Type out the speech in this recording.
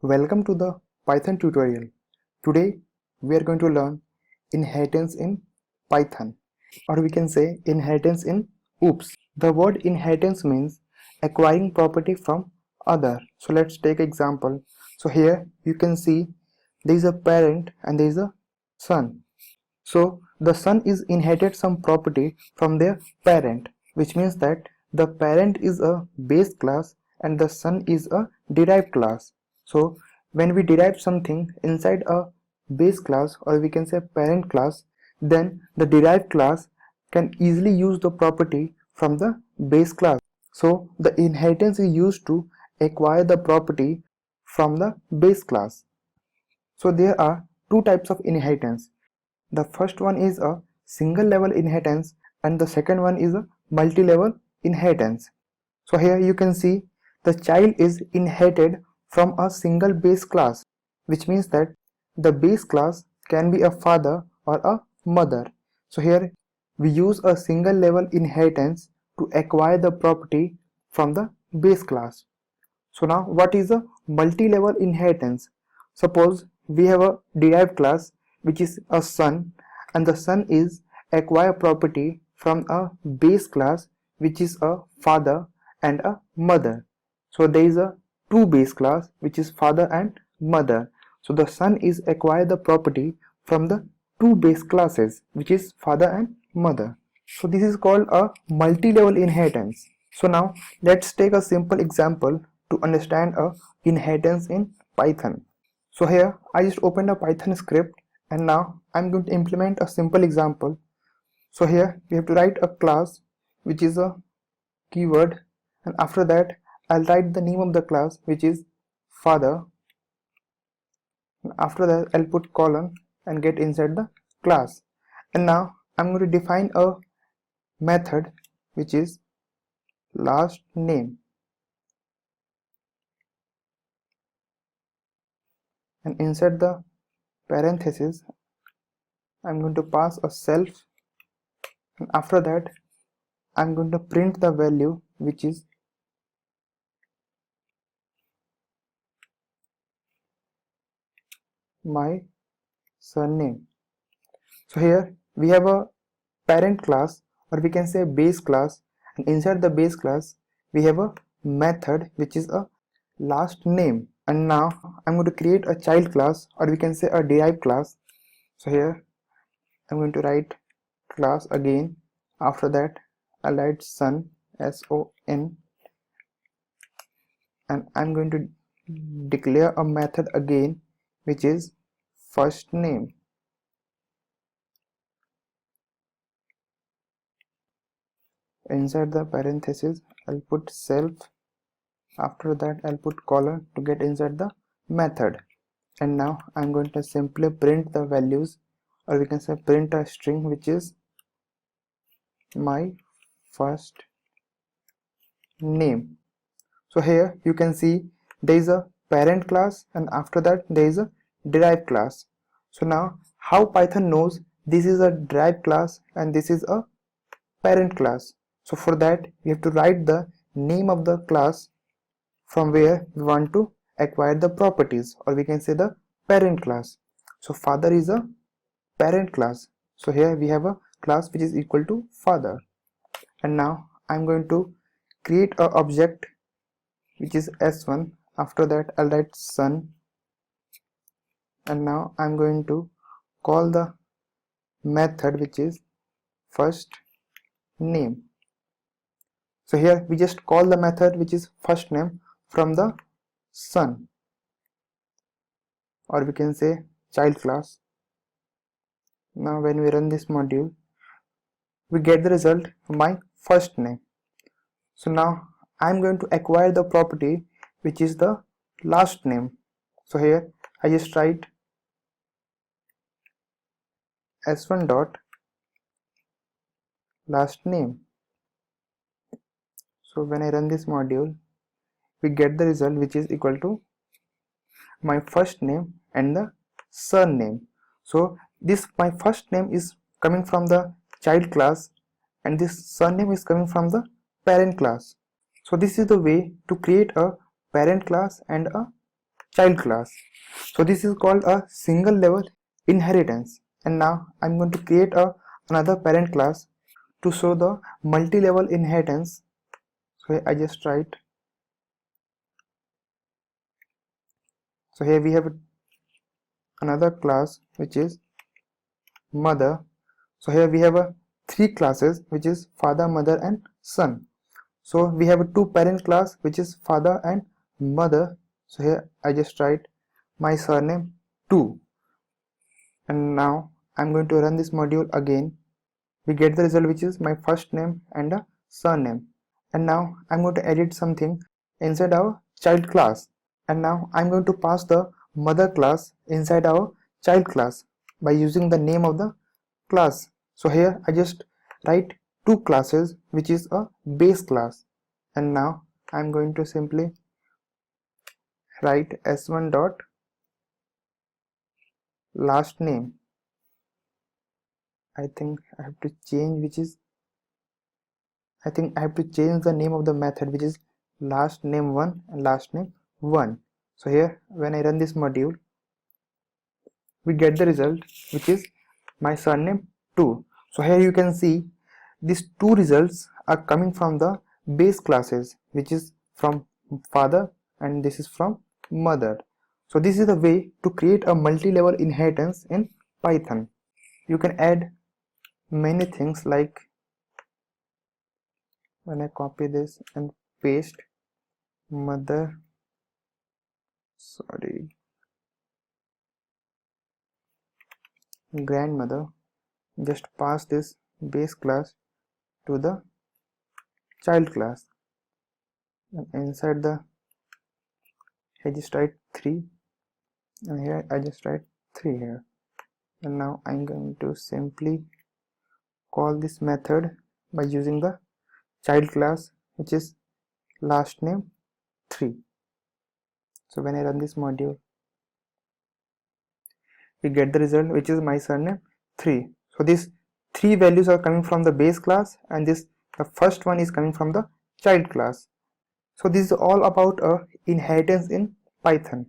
Welcome to the Python tutorial. Today we are going to learn inheritance in Python, or we can say inheritance in OOPS. The word inheritance means acquiring property from other. So let's take example. So here you can see there is a parent and there is a son. So the son is inherited some property from their parent, which means that the parent is a base class and the son is a derived class. So when we derive something inside a base class, or we can say parent class, then the derived class can easily use the property from the base class. So the inheritance is used to acquire the property from the base class. So there are two types of inheritance. The first one is a single level inheritance and the second one is a multi-level inheritance. So here you can see the child is inherited from a single base class, which means that the base class can be a father or a mother. So here we use a single level inheritance to acquire the property from the base class. So now what is a multi-level inheritance? Suppose we have a derived class which is a son, and the son is acquire property from a base class which is a father and a mother. So there is a two base class which is father and mother. So the son is acquire the property from the two base classes which is father and mother. So this is called a multi-level inheritance. So now let's take a simple example to understand a inheritance in Python. So here I just opened a Python script and now I'm going to implement a simple example. So here we have to write a class which is a keyword, and after that I'll write the name of the class which is father, and after that I'll put colon and get inside the class. And now I'm going to define a method which is last name, and inside the parenthesis I'm going to pass a self, and after that I'm going to print the value which is my surname. So here we have a parent class, or we can say base class, and inside the base class we have a method which is a last name. And now I'm going to create a child class, or we can say a derived class. So here I'm going to write class again. After that I'll write son, son, and I'm going to declare a method again which is first name. Inside the parenthesis I'll put self, after that I'll put colon to get inside the method. And now I'm going to simply print the values, or we can say print a string which is my first name. So here you can see there is a parent class and after that there is a derived class. So now how Python knows this is a derived class and this is a parent class? So for that we have to write the name of the class from where we want to acquire the properties, or we can say the parent class. So father is a parent class. So here we have a class which is equal to father. And now I'm going to create a object which is s1. After that I'll write son, and now I'm going to call the method which is first name. So here we just call the method which is first name from the son, or we can say child class. Now when we run this module we get the result my first name. So now I'm going to acquire the property which is the last name. So here I just write s1 dot last name. So when I run this module we get the result which is equal to my first name and the surname. So this my first name is coming from the child class and this surname is coming from the parent class. So this is the way to create a parent class and a child class. So this is called a single level inheritance. And now I'm going to create another parent class to show the multi-level inheritance. So I just write. So here we have another class which is mother. So here we have three classes which is father, mother and son. So we have a two parent class which is father and mother. So here I just write my surname 2, and now I'm going to run this module again. We get the result which is my first name and a surname. And now I'm going to edit something inside our child class, and now I'm going to pass the mother class inside our child class by using the name of the class. So here I just write two classes which is a base class, and now I'm going to simply write s1 dot last name. I think I have to change the name of the method which is last name 1 and last name 1. So here when I run this module, we get the result which is my surname 2. So here you can see these two results are coming from the base classes which is from father and this is from mother. So this is the way to create a multi-level inheritance in Python. You can add many things, like when I copy this and paste grandmother, just pass this base class to the child class, and inside the I just write 3, and here I just write 3 here. And now I'm going to simply call this method by using the child class which is last name 3. So when I run this module, we get the result which is my surname 3. So these three values are coming from the base class, and the first one is coming from the child class. So this is all about inheritance in Python.